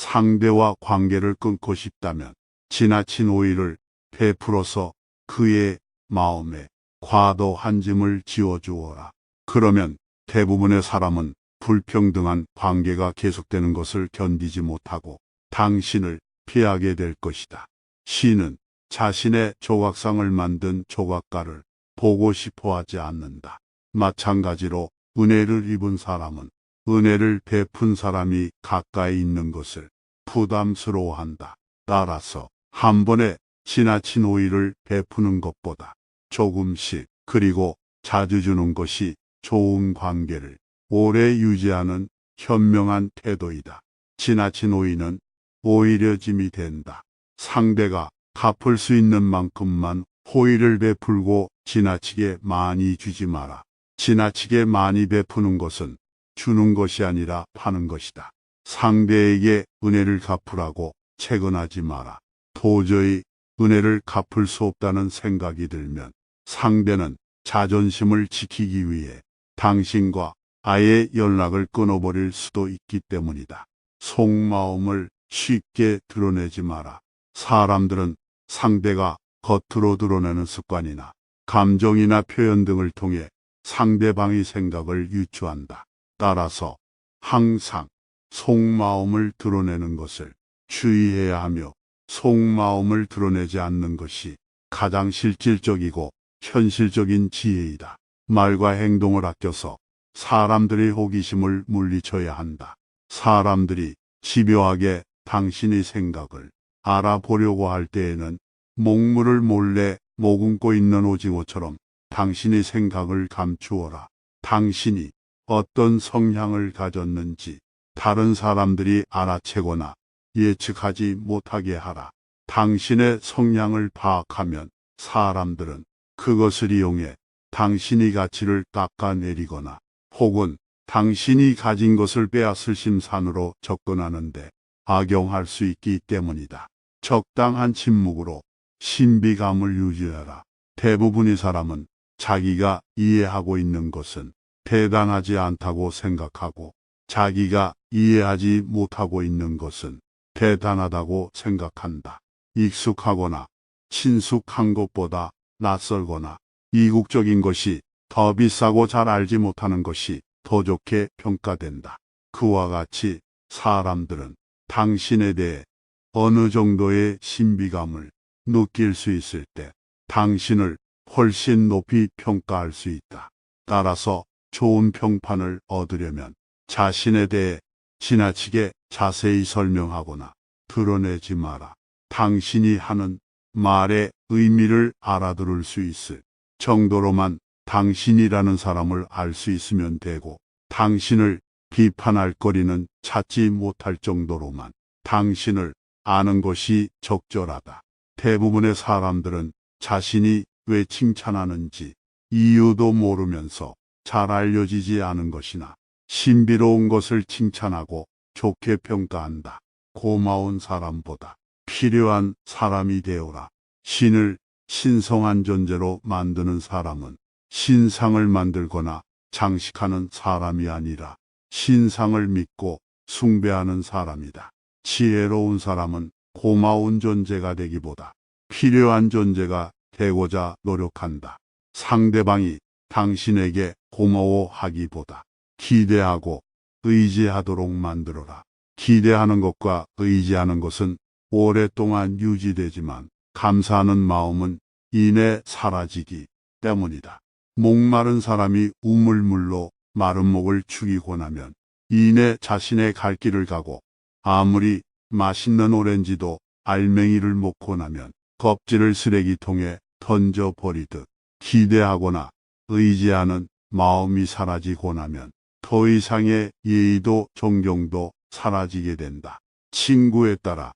상대와 관계를 끊고 싶다면 지나친 오해를 베풀어서 그의 마음에 과도한 짐을 지어주어라. 그러면 대부분의 사람은 불평등한 관계가 계속되는 것을 견디지 못하고 당신을 피하게 될 것이다. 시인은 자신의 조각상을 만든 조각가를 보고 싶어 하지 않는다. 마찬가지로 은혜를 입은 사람은 은혜를 베푼 사람이 가까이 있는 것을 부담스러워한다. 따라서 한 번에 지나친 오해를 베푸는 것보다 조금씩 그리고 자주 주는 것이 좋은 관계를 오래 유지하는 현명한 태도이다. 지나친 오해는 오히려 짐이 된다. 상대가 갚을 수 있는 만큼만 호의를 베풀고 지나치게 많이 주지 마라. 지나치게 많이 베푸는 것은 주는 것이 아니라 파는 것이다. 상대에게 은혜를 갚으라고 채권하지 마라. 도저히 은혜를 갚을 수 없다는 생각이 들면 상대는 자존심을 지키기 위해 당신과 아예 연락을 끊어버릴 수도 있기 때문이다. 속마음을 쉽게 드러내지 마라. 사람들은 상대가 겉으로 드러내는 습관이나 감정이나 표현 등을 통해 상대방의 생각을 유추한다. 따라서 항상 속마음을 드러내는 것을 주의해야 하며 속마음을 드러내지 않는 것이 가장 실질적이고 현실적인 지혜이다. 말과 행동을 아껴서 사람들의 호기심을 물리쳐야 한다. 사람들이 집요하게 당신의 생각을 알아보려고 할 때에는 목물을 몰래 머금고 있는 오징어처럼 당신의 생각을 감추어라. 당신이 어떤 성향을 가졌는지 다른 사람들이 알아채거나 예측하지 못하게 하라. 당신의 성향을 파악하면 사람들은 그것을 이용해 당신의 가치를 깎아내리거나 혹은 당신이 가진 것을 빼앗을 심산으로 접근하는데 악용할 수 있기 때문이다. 적당한 침묵으로 신비감을 유지하라. 대부분의 사람은 자기가 이해하고 있는 것은 대단하지 않다고 생각하고 자기가 이해하지 못하고 있는 것은 대단하다고 생각한다. 익숙하거나 친숙한 것보다 낯설거나 이국적인 것이 더 비싸고 잘 알지 못하는 것이 더 좋게 평가된다. 그와 같이 사람들은 당신에 대해 어느 정도의 신비감을 느낄 수 있을 때 당신을 훨씬 높이 평가할 수 있다. 따라서 좋은 평판을 얻으려면 자신에 대해 지나치게 자세히 설명하거나 드러내지 마라. 당신이 하는 말의 의미를 알아들을 수 있을 정도로만 당신이라는 사람을 알 수 있으면 되고 당신을 비판할 거리는 찾지 못할 정도로만 당신을 아는 것이 적절하다. 대부분의 사람들은 자신이 왜 칭찬하는지 이유도 모르면서 잘 알려지지 않은 것이나 신비로운 것을 칭찬하고 좋게 평가한다. 고마운 사람보다 필요한 사람이 되어라. 신을 신성한 존재로 만드는 사람은 신상을 만들거나 장식하는 사람이 아니라 신상을 믿고 숭배하는 사람이다. 지혜로운 사람은 고마운 존재가 되기보다 필요한 존재가 되고자 노력한다. 상대방이 당신에게 고마워하기보다 기대하고 의지하도록 만들어라. 기대하는 것과 의지하는 것은 오랫동안 유지되지만 감사하는 마음은 이내 사라지기 때문이다. 목마른 사람이 우물물로 마른 목을 축이고 나면 이내 자신의 갈 길을 가고 아무리 맛있는 오렌지도 알맹이를 먹고 나면 껍질을 쓰레기통에 던져버리듯 기대하거나 의지하는 마음이 사라지고 나면 더 이상의 예의도 존경도 사라지게 된다. 친구에 따라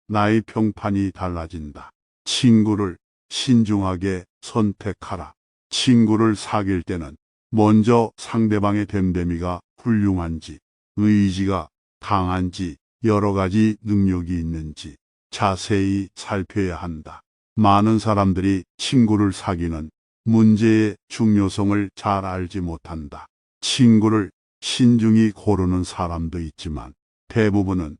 나의 평판이 달라진다. 친구를 신중하게 선택하라. 친구를 사귈 때는 먼저 상대방의 됨됨이가 훌륭한지, 의지가 강한지, 여러 가지 능력이 있는지 자세히 살펴야 한다. 많은 사람들이 친구를 사귀는 문제의 중요성을 잘 알지 못한다. 친구를 신중히 고르는 사람도 있지만 대부분은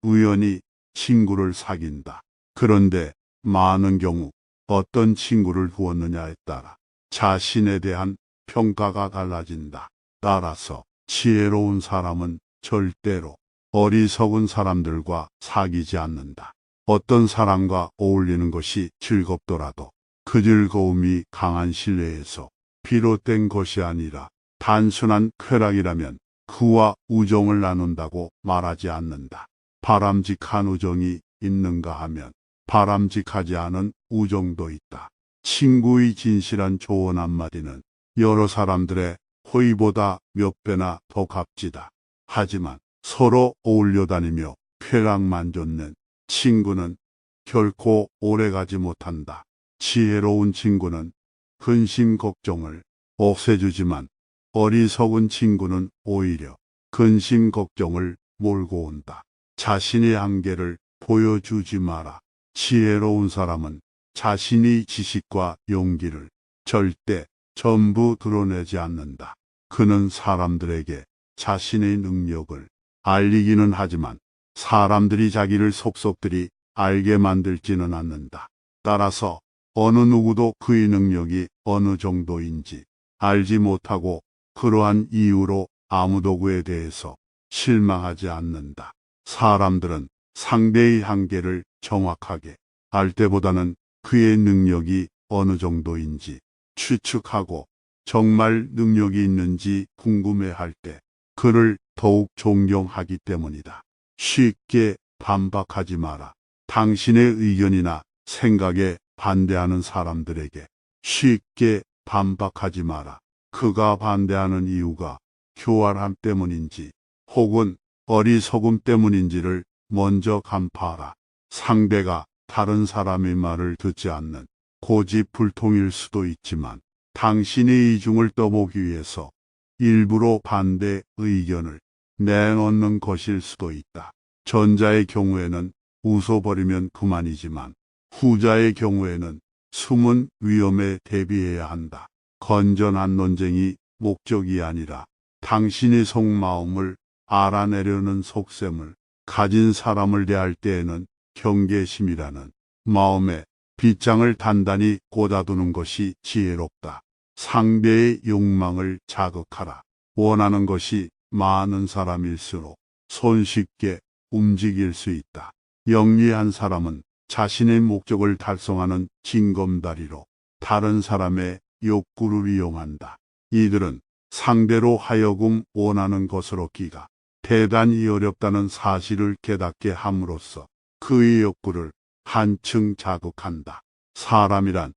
우연히 친구를 사귄다. 그런데 많은 경우 어떤 친구를 두었느냐에 따라 자신에 대한 평가가 달라진다. 따라서 지혜로운 사람은 절대로 어리석은 사람들과 사귀지 않는다. 어떤 사람과 어울리는 것이 즐겁더라도 그 즐거움이 강한 신뢰에서 비롯된 것이 아니라 단순한 쾌락이라면 그와 우정을 나눈다고 말하지 않는다. 바람직한 우정이 있는가 하면 바람직하지 않은 우정도 있다. 친구의 진실한 조언 한마디는 여러 사람들의 호의보다 몇 배나 더 값지다. 하지만 서로 어울려 다니며 쾌락만 쫓는 친구는 결코 오래가지 못한다. 지혜로운 친구는 근심 걱정을 없애주지만 어리석은 친구는 오히려 근심 걱정을 몰고 온다. 자신의 한계를 보여주지 마라. 지혜로운 사람은 자신의 지식과 용기를 절대 전부 드러내지 않는다. 그는 사람들에게 자신의 능력을 알리기는 하지만 사람들이 자기를 속속들이 알게 만들지는 않는다. 따라서 어느 누구도 그의 능력이 어느 정도인지 알지 못하고 그러한 이유로 아무도 그에 대해서 실망하지 않는다. 사람들은 상대의 한계를 정확하게 알 때보다는 그의 능력이 어느 정도인지 추측하고 정말 능력이 있는지 궁금해할 때 그를 더욱 존경하기 때문이다. 쉽게 반박하지 마라. 당신의 의견이나 생각에 반대하는 사람들에게 쉽게 반박하지 마라. 그가 반대하는 이유가 교활함 때문인지 혹은 어리석음 때문인지를 먼저 간파하라. 상대가 다른 사람의 말을 듣지 않는 고집불통일 수도 있지만 당신의 이중을 떠보기 위해서 일부러 반대 의견을 내놓는 것일 수도 있다. 전자의 경우에는 웃어버리면 그만이지만 후자의 경우에는 숨은 위험에 대비해야 한다. 건전한 논쟁이 목적이 아니라 당신의 속마음을 알아내려는 속셈을 가진 사람을 대할 때에는 경계심이라는 마음에 빗장을 단단히 꽂아두는 것이 지혜롭다. 상대의 욕망을 자극하라. 원하는 것이 많은 사람일수록 손쉽게 움직일 수 있다. 영리한 사람은 자신의 목적을 달성하는 징검다리로 다른 사람의 욕구를 이용한다. 이들은 상대로 하여금 원하는 것을 얻기가 대단히 어렵다는 사실을 깨닫게 함으로써 그의 욕구를 한층 자극한다. 사람이란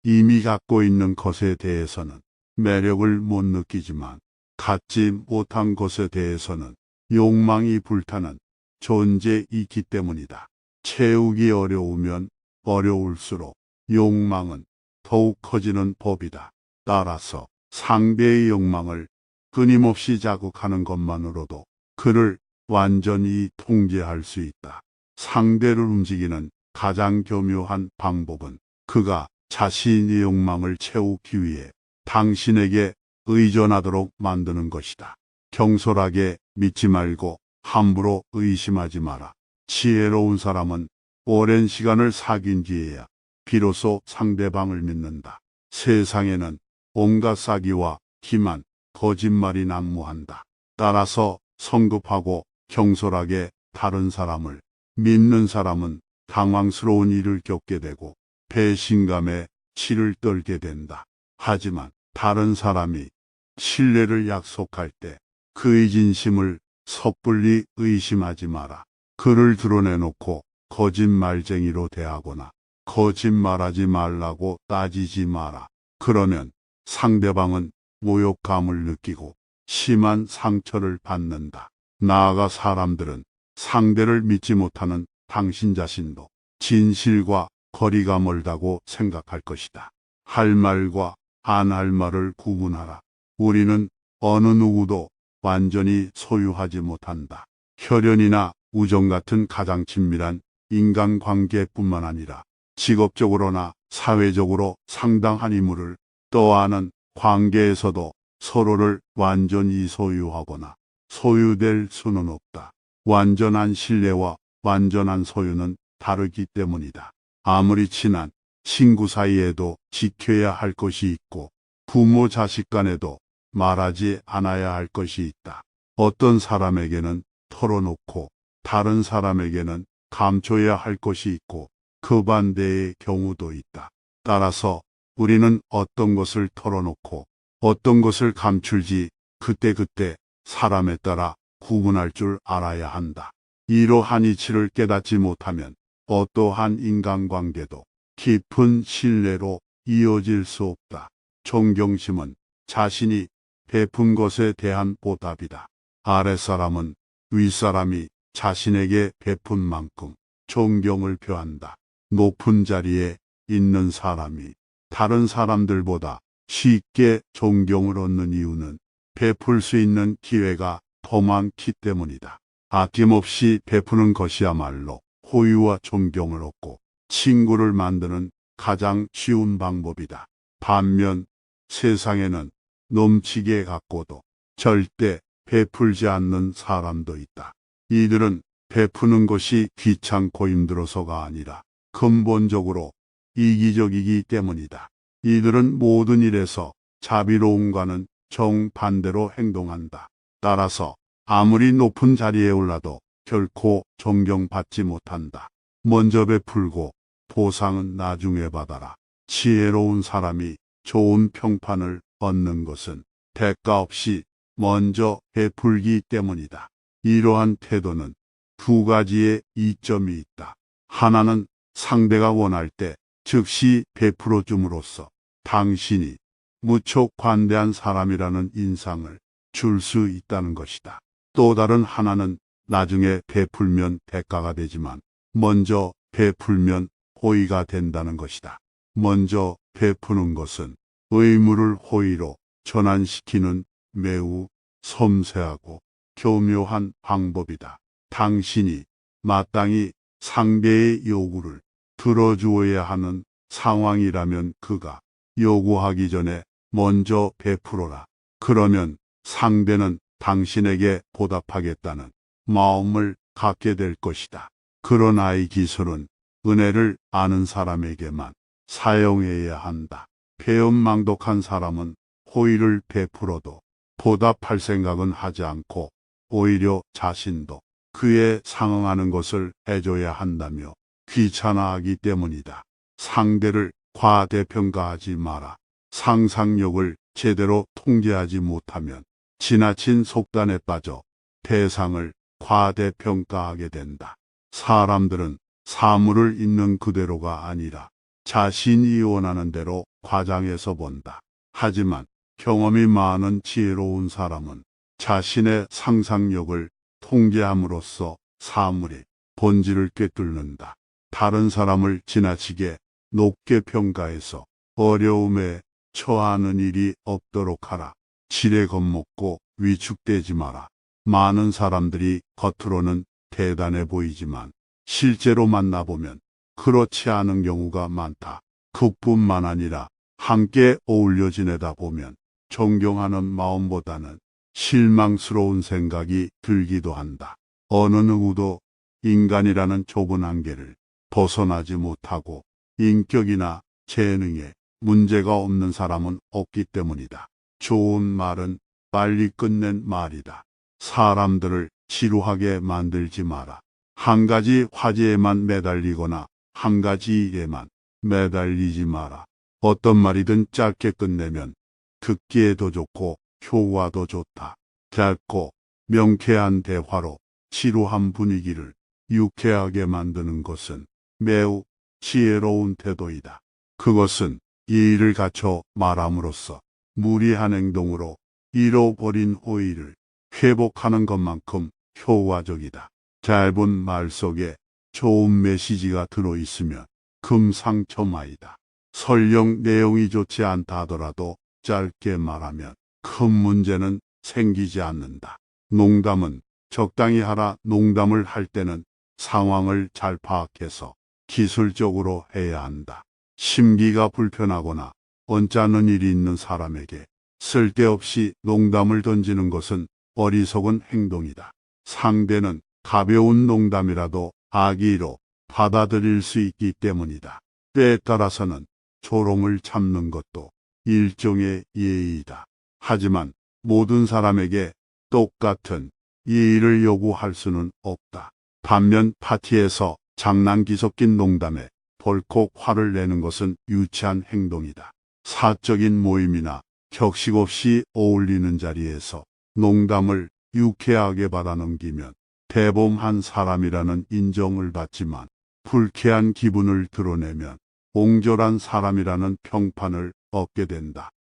이미 갖고 있는 것에 대해서는 매력을 못 느끼지만 갖지 못한 것에 대해서는 욕망이 불타는 존재이기 때문이다. 채우기 어려우면 어려울수록 욕망은 더욱 커지는 법이다. 따라서 상대의 욕망을 끊임없이 자극하는 것만으로도 그를 완전히 통제할 수 있다. 상대를 움직이는 가장 교묘한 방법은 그가 자신의 욕망을 채우기 위해 당신에게 의존하도록 만드는 것이다. 경솔하게 믿지 말고 함부로 의심하지 마라. 지혜로운 사람은 오랜 시간을 사귄 뒤에야 비로소 상대방을 믿는다. 세상에는 온갖 사기와 기만, 거짓말이 난무한다. 따라서 성급하고 경솔하게 다른 사람을 믿는 사람은 당황스러운 일을 겪게 되고 배신감에 치를 떨게 된다. 하지만 다른 사람이 신뢰를 약속할 때 그의 진심을 섣불리 의심하지 마라. 그를 드러내놓고 거짓말쟁이로 대하거나 거짓말하지 말라고 따지지 마라. 그러면 상대방은 모욕감을 느끼고 심한 상처를 받는다. 나아가 사람들은 상대를 믿지 못하는 당신 자신도 진실과 거리가 멀다고 생각할 것이다. 할 말과 안 할 말을 구분하라. 우리는 어느 누구도 완전히 소유하지 못한다. 혈연이나 우정 같은 가장 친밀한 인간관계뿐만 아니라 직업적으로나 사회적으로 상당한 의무를 떠안은 관계에서도 서로를 완전히 소유하거나 소유될 수는 없다. 완전한 신뢰와 완전한 소유는 다르기 때문이다. 아무리 친한 친구 사이에도 지켜야 할 것이 있고 부모 자식 간에도 말하지 않아야 할 것이 있다. 어떤 사람에게는 털어놓고 다른 사람에게는 감춰야 할 것이 있고 그 반대의 경우도 있다. 따라서 우리는 어떤 것을 털어놓고 어떤 것을 감출지 그때그때 사람에 따라 구분할 줄 알아야 한다. 이러한 이치를 깨닫지 못하면 어떠한 인간관계도 깊은 신뢰로 이어질 수 없다. 존경심은 자신이 베푼 것에 대한 보답이다. 아랫사람은 윗사람이 자신에게 베푼 만큼 존경을 표한다. 높은 자리에 있는 사람이 다른 사람들보다 쉽게 존경을 얻는 이유는 베풀 수 있는 기회가 더 많기 때문이다. 아낌없이 베푸는 것이야말로 호의와 존경을 얻고 친구를 만드는 가장 쉬운 방법이다. 반면 세상에는 넘치게 갖고도 절대 베풀지 않는 사람도 있다. 이들은 베푸는 것이 귀찮고 힘들어서가 아니라 근본적으로 이기적이기 때문이다. 이들은 모든 일에서 자비로움과는 정반대로 행동한다. 따라서 아무리 높은 자리에 올라도 결코 존경받지 못한다. 먼저 베풀고 보상은 나중에 받아라. 지혜로운 사람이 좋은 평판을 얻는 것은 대가 없이 먼저 베풀기 때문이다. 이러한 태도는 두 가지의 이점이 있다. 하나는 상대가 원할 때 즉시 베풀어 줌으로써 당신이 무척 관대한 사람이라는 인상을 줄 수 있다는 것이다. 또 다른 하나는 나중에 베풀면 대가가 되지만 먼저 베풀면 호의가 된다는 것이다. 먼저 베푸는 것은 의무를 호의로 전환시키는 매우 섬세하고 교묘한 방법이다. 당신이 마땅히 상대의 요구를 들어주어야 하는 상황이라면 그가 요구하기 전에 먼저 베풀어라. 그러면 상대는 당신에게 보답하겠다는 마음을 갖게 될 것이다. 그러나 이 기술은 은혜를 아는 사람에게만 사용해야 한다. 배은망덕한 사람은 호의를 베풀어도 보답할 생각은 하지 않고 오히려 자신도 그에 상응하는 것을 해줘야 한다며 귀찮아하기 때문이다. 상대를 과대평가하지 마라. 상상력을 제대로 통제하지 못하면 지나친 속단에 빠져 대상을 과대평가하게 된다. 사람들은 사물을 있는 그대로가 아니라 자신이 원하는 대로 과장해서 본다. 하지만 경험이 많은 지혜로운 사람은 자신의 상상력을 통제함으로써 사물의 본질을 꿰뚫는다. 다른 사람을 지나치게 높게 평가해서 어려움에 처하는 일이 없도록 하라. 지레 겁먹고 위축되지 마라. 많은 사람들이 겉으로는 대단해 보이지만 실제로 만나보면 그렇지 않은 경우가 많다. 그뿐만 아니라 함께 어울려 지내다 보면 존경하는 마음보다는 실망스러운 생각이 들기도 한다. 어느 누구도 인간이라는 좁은 한계를 벗어나지 못하고 인격이나 재능에 문제가 없는 사람은 없기 때문이다. 좋은 말은 빨리 끝낸 말이다. 사람들을 지루하게 만들지 마라. 한 가지 화제에만 매달리거나 한 가지 일에만 매달리지 마라. 어떤 말이든 짧게 끝내면 듣기에도 좋고 효과도 좋다. 짧고 명쾌한 대화로 지루한 분위기를 유쾌하게 만드는 것은 매우 지혜로운 태도이다. 그것은 예의를 갖춰 말함으로써 무리한 행동으로 잃어버린 호의를 회복하는 것만큼 효과적이다. 짧은 말 속에 좋은 메시지가 들어있으면 금상첨화이다. 설령 내용이 좋지 않다 하더라도 짧게 말하면 큰 문제는 생기지 않는다. 농담은 적당히 하라. 농담을 할 때는 상황을 잘 파악해서 기술적으로 해야 한다. 심기가 불편하거나 언짢은 일이 있는 사람에게 쓸데없이 농담을 던지는 것은 어리석은 행동이다. 상대는 가벼운 농담이라도 악의로 받아들일 수 있기 때문이다. 때에 따라서는 조롱을 참는 것도 일종의 예의이다. 하지만 모든 사람에게 똑같은 예의를 요구할 수는 없다. 반면 파티에서 장난기 섞인 농담에 벌컥 화를 내는 것은 유치한 행동이다. 사적인 모임이나 격식 없이 어울리는 자리에서 농담을 유쾌하게 받아넘기면 대범한 사람이라는 인정을 받지만 불쾌한 기분을 드러내면 옹졸한 사람이라는 평판을 얻게 된다.